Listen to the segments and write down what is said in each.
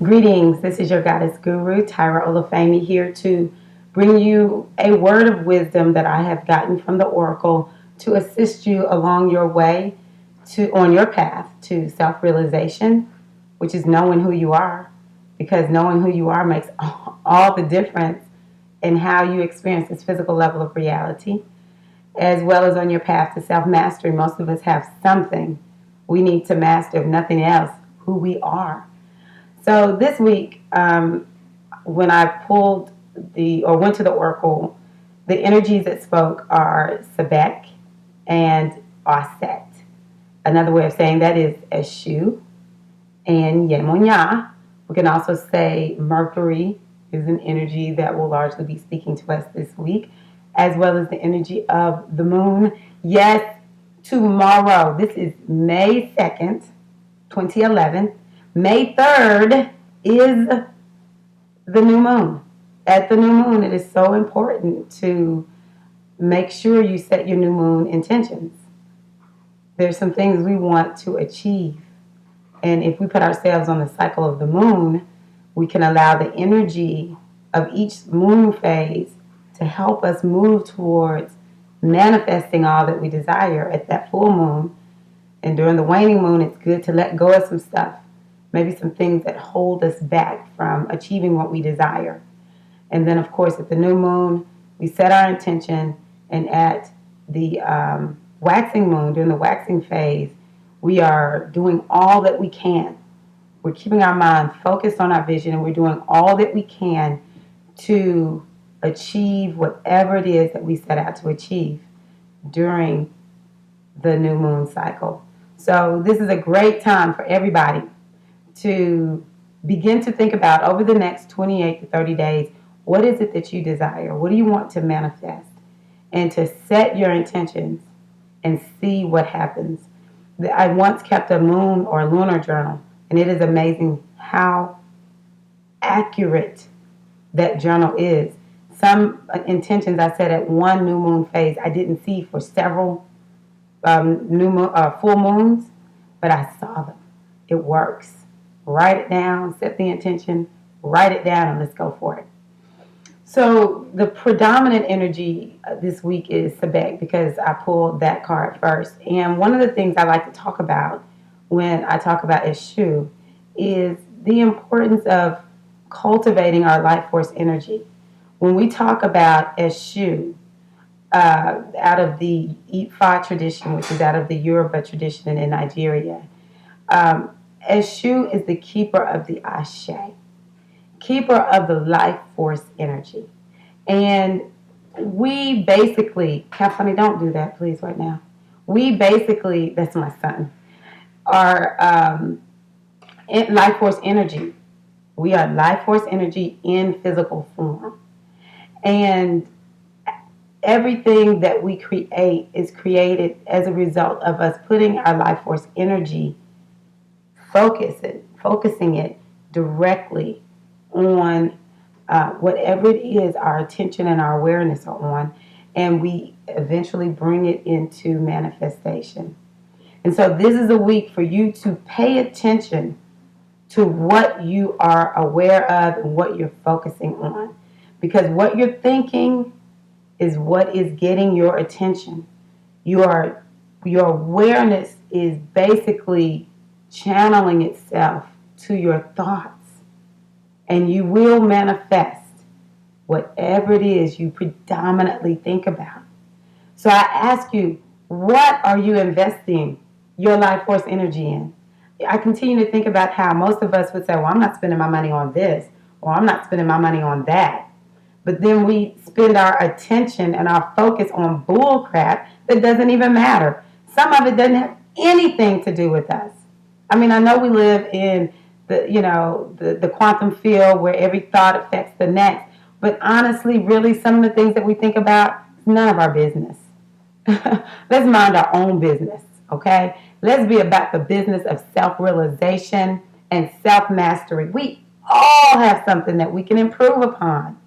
Greetings, this is your goddess guru, tirra-olufemi, here to bring you a word of wisdom that I have gotten from the oracle to assist you along your way on your path to self-realization, which is knowing who you are, because knowing who you are makes all the difference in how you experience this physical level of reality, as well as on your path to self-mastery. Most of us have something we need to master, if nothing else, who we are. So this week, when I went to the oracle, the energies that spoke are Sebek and Aset. Another way of saying that is Eshu and Yemonya. We can also say Mercury is an energy that will largely be speaking to us this week, as well as the energy of the moon. Yes, tomorrow. This is May 2nd, 2011. May 3rd is the new moon. At the new moon, it is so important to make sure you set your new moon intentions. There's some things we want to achieve. And if we put ourselves on the cycle of the moon, we can allow the energy of each moon phase to help us move towards manifesting all that we desire at that full moon. And during the waning moon, it's good to let go of some stuff. Maybe some things that hold us back from achieving what we desire. And then, of course, at the new moon, we set our intention. And at the waxing moon, during the waxing phase, we are doing all that we can. We're keeping our mind focused on our vision, and we're doing all that we can to achieve whatever it is that we set out to achieve during the new moon cycle. So this is a great time for everybody to begin to think about, over the next 28 to 30 days, what is it that you desire? What do you want to manifest? And to set your intentions and see what happens. I once kept a moon or lunar journal, and it is amazing how accurate that journal is. Some intentions I set at one new moon phase I didn't see for several full moons, but I saw them. It works. Write it down, set the intention, write it down, and let's go for it. So the predominant energy this week is Sebek, because I pulled that card first. And one of the things I like to talk about when I talk about Eshu is the importance of cultivating our life force energy. When we talk about Eshu, out of the Ifa tradition, which is out of the Yoruba tradition in Nigeria, Eshu is the keeper of the Ashe, keeper of the life force energy. And we basically, Kafani, don't do that, please, right now. We basically, that's my son, are life force energy. We are life force energy in physical form. And everything that we create is created as a result of us putting our life force energy, focusing it directly on whatever it is our attention and our awareness are on, and we eventually bring it into manifestation. And so this is a week for you to pay attention to what you are aware of and what you're focusing on, because what you're thinking is what is getting your attention. Your awareness is basically channeling itself to your thoughts, and you will manifest whatever it is you predominantly think about. So I ask you, what are you investing your life force energy in? I continue to think about how most of us would say, well, I'm not spending my money on this, or I'm not spending my money on that. But then we spend our attention and our focus on bull crap that doesn't even matter. Some of it doesn't have anything to do with us. I mean, I know we live in the quantum field where every thought affects the next. But honestly, really, some of the things that we think about, it's none of our business. Let's mind our own business, okay? Let's be about the business of self-realization and self-mastery. We all have something that we can improve upon.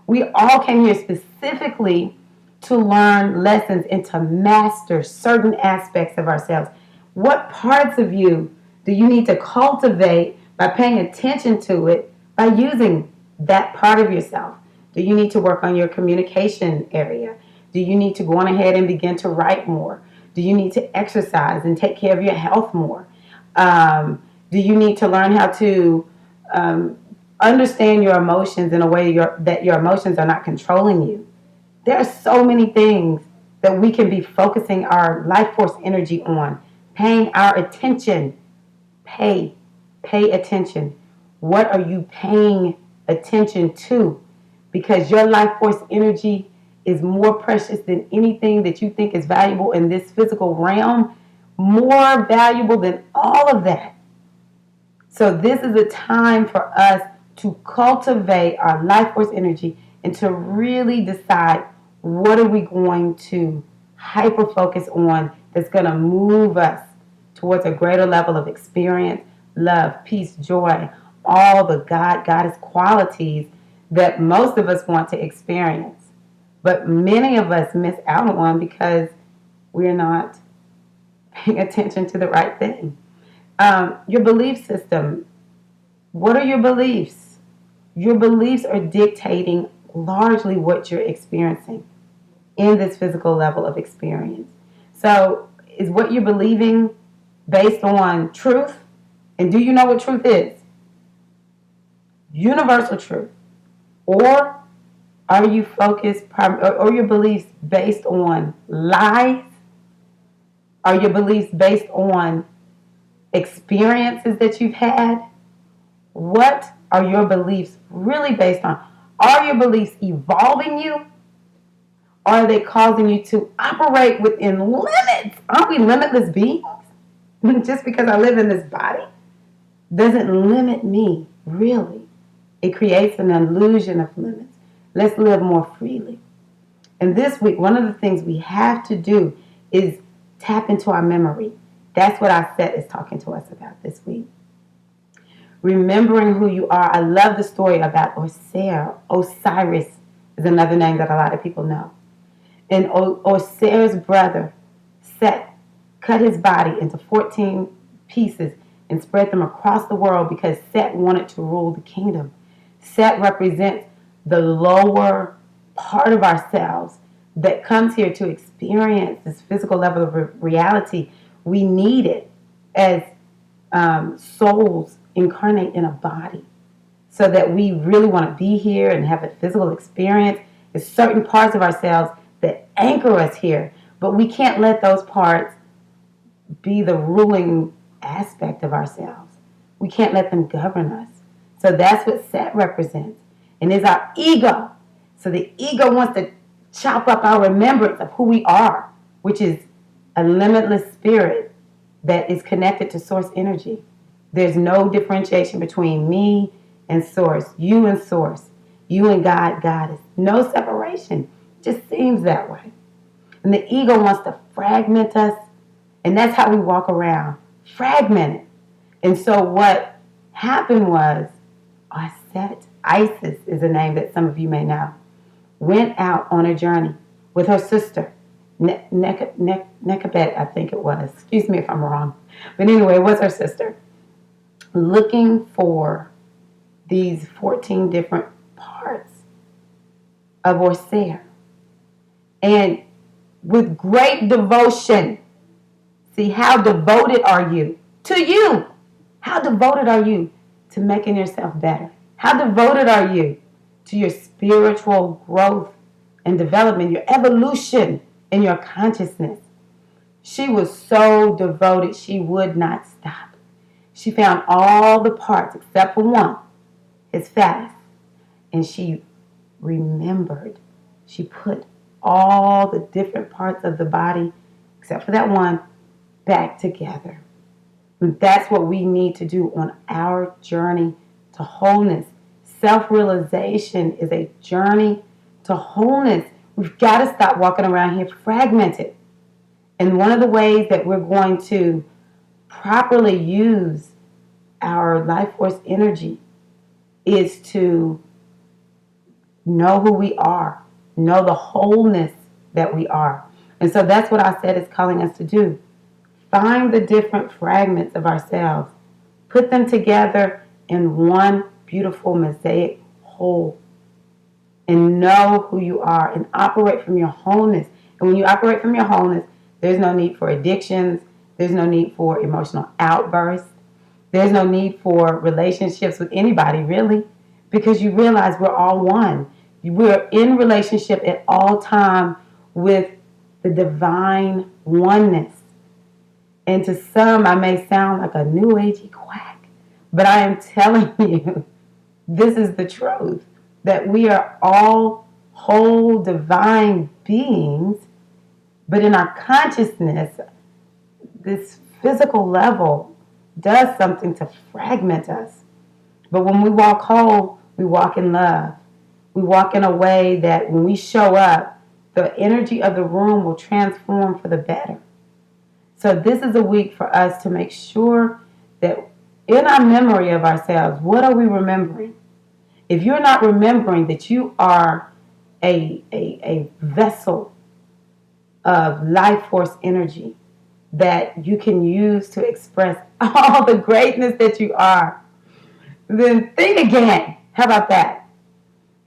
We all came here specifically to learn lessons and to master certain aspects of ourselves. What parts of you do you need to cultivate by paying attention to it, by using that part of yourself. Do you need to work on your communication area? Do you need to go on ahead and begin to write more? Do you need to exercise and take care of your health more? Do you need to learn how to understand your emotions in a way that your emotions are not controlling you? There are so many things that we can be focusing our life force energy on, paying our attention. Pay attention. What are you paying attention to? Because your life force energy is more precious than anything that you think is valuable in this physical realm, more valuable than all of that. So this is a time for us to cultivate our life force energy and to really decide what are we going to hyper focus on that's going to move us towards a greater level of experience, love, peace, joy, all the goddess qualities that most of us want to experience. But many of us miss out on because we're not paying attention to the right thing. Your belief system. What are your beliefs? Your beliefs are dictating largely what you're experiencing in this physical level of experience. So is what you're believing based on truth? And do you know what truth is? Universal truth. Or are you focused, or your beliefs based on lies? Are your beliefs based on experiences that you've had? What are your beliefs really based on? Are your beliefs evolving you? Or are they causing you to operate within limits? Aren't we limitless beings? Just because I live in this body doesn't limit me, really. It creates an illusion of limits. Let's live more freely. And this week, one of the things we have to do is tap into our memory. That's what our set is talking to us about this week. Remembering who you are. I love the story about Osiris is another name that a lot of people know. And Osiris' brother, Set, cut his body into 14 pieces and spread them across the world because Set wanted to rule the kingdom. Set represents the lower part of ourselves that comes here to experience this physical level of reality. We need it as souls incarnate in a body so that we really want to be here and have a physical experience. There's certain parts of ourselves that anchor us here, but we can't let those parts be the ruling aspect of ourselves. We can't let them govern us. So that's what Set represents, and is our ego. So the ego wants to chop up our remembrance of who we are, which is a limitless spirit that is connected to source energy. There's no differentiation between me and source, you and source, you and God, goddess. No separation. It just seems that way. And the ego wants to fragment us, and that's how we walk around, fragmented. And so what happened was, Isis is a name that some of you may know, went out on a journey with her sister, Nekabet, I think it was. Excuse me if I'm wrong. But anyway, it was her sister, looking for these 14 different parts of Osiris. And with great devotion, see, how devoted are you to you? How devoted are you to making yourself better? How devoted are you to your spiritual growth and development, your evolution in your consciousness? She was so devoted, she would not stop. She found all the parts except for one, his phallus, and she remembered. She put all the different parts of the body, except for that one, back together. And that's what we need to do on our journey to wholeness. Self-realization is a journey to wholeness. We've got to stop walking around here fragmented. And one of the ways that we're going to properly use our life force energy is to know who we are, know the wholeness that we are. And so that's what I said is calling us to do. Find the different fragments of ourselves, put them together, in one beautiful mosaic whole, and know who you are and operate from your wholeness. And when you operate from your wholeness, there's no need for addictions. There's no need for emotional outbursts. There's no need for relationships with anybody, really, because you realize we're all one. We're in relationship at all time with the divine oneness. And to some, I may sound like a new agey quack, but I am telling you, this is the truth, that we are all whole divine beings, but in our consciousness, this physical level does something to fragment us. But when we walk whole, we walk in love. We walk in a way that when we show up, the energy of the room will transform for the better. So this is a week for us to make sure that in our memory of ourselves, what are we remembering? If you're not remembering that you are a vessel of life force energy that you can use to express all the greatness that you are, then think again. How about that?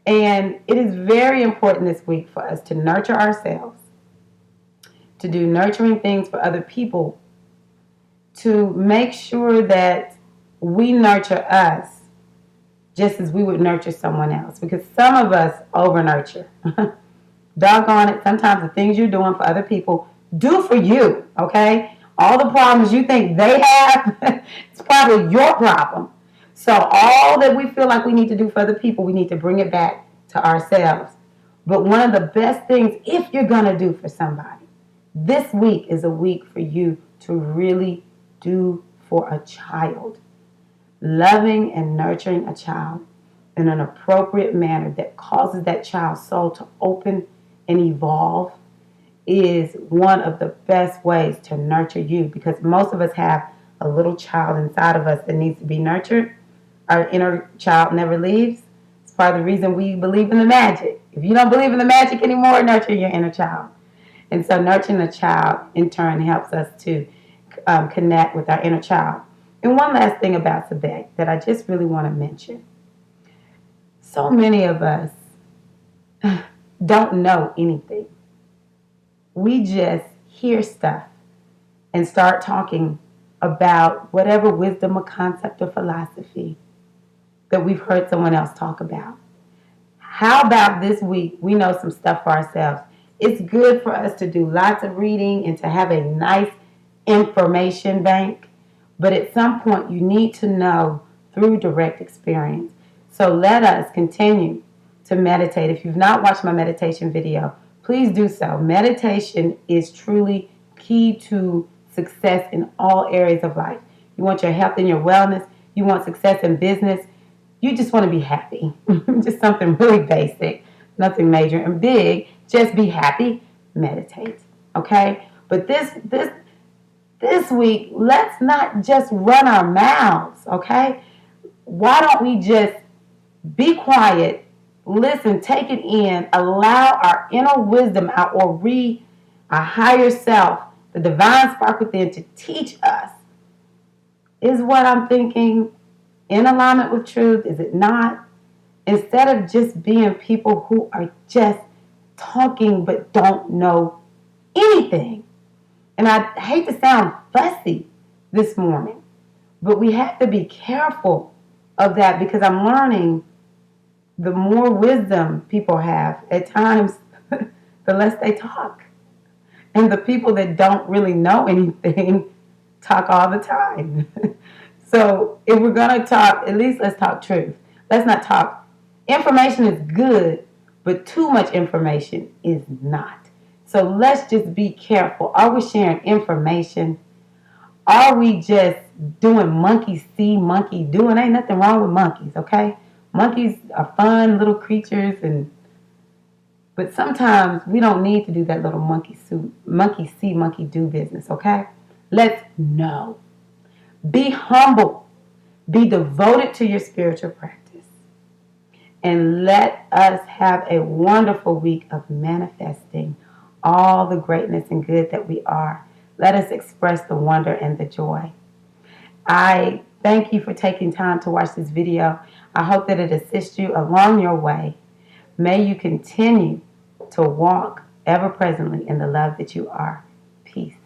And it is very important this week for us to nurture ourselves, to do nurturing things for other people, to make sure that we nurture us just as we would nurture someone else. Because some of us over-nurture. Doggone it, sometimes the things you're doing for other people, do for you, okay? All the problems you think they have, it's probably your problem. So all that we feel like we need to do for other people, we need to bring it back to ourselves. But one of the best things, if you're going to do for somebody, this week is a week for you to really do for a child. Loving and nurturing a child in an appropriate manner that causes that child's soul to open and evolve is one of the best ways to nurture you, because most of us have a little child inside of us that needs to be nurtured. Our inner child never leaves. It's part of the reason we believe in the magic. If you don't believe in the magic anymore, nurture your inner child. And so nurturing a child in turn helps us to connect with our inner child. And one last thing about Sebek that I just really want to mention. So many of us don't know anything. We just hear stuff and start talking about whatever wisdom or concept or philosophy that we've heard someone else talk about. How about this week we know some stuff for ourselves? It's good for us to do lots of reading and to have a nice information bank. But at some point, you need to know through direct experience. So let us continue to meditate. If you've not watched my meditation video, please do so. Meditation is truly key to success in all areas of life. You want your health and your wellness. You want success in business. You just want to be happy. Just something really basic, nothing major and big. Just be happy. Meditate. Okay? But this week, let's not just run our mouths, okay? Why don't we just be quiet, listen, take it in, allow our inner wisdom, our higher self, the divine spark within to teach us. Is what I'm thinking in alignment with truth? Is it not? Instead of just being people who are just talking but don't know anything. And I hate to sound fussy this morning, but we have to be careful of that, because I'm learning the more wisdom people have, at times, the less they talk. And the people that don't really know anything talk all the time. So if we're going to talk, at least let's talk truth. Let's not talk. Information is good, but too much information is not. So let's just be careful. Are we sharing information? Are we just doing monkey see, monkey do? And ain't nothing wrong with monkeys, okay? Monkeys are fun little creatures, but sometimes we don't need to do that little monkey see, monkey do business, okay? Let's know. Be humble. Be devoted to your spiritual practice. And let us have a wonderful week of manifesting all the greatness and good that we are. Let us express the wonder and the joy. I Thank you for taking time to watch this video. I hope that it assists you along your way. May you continue to walk ever presently in the love that you are. Peace.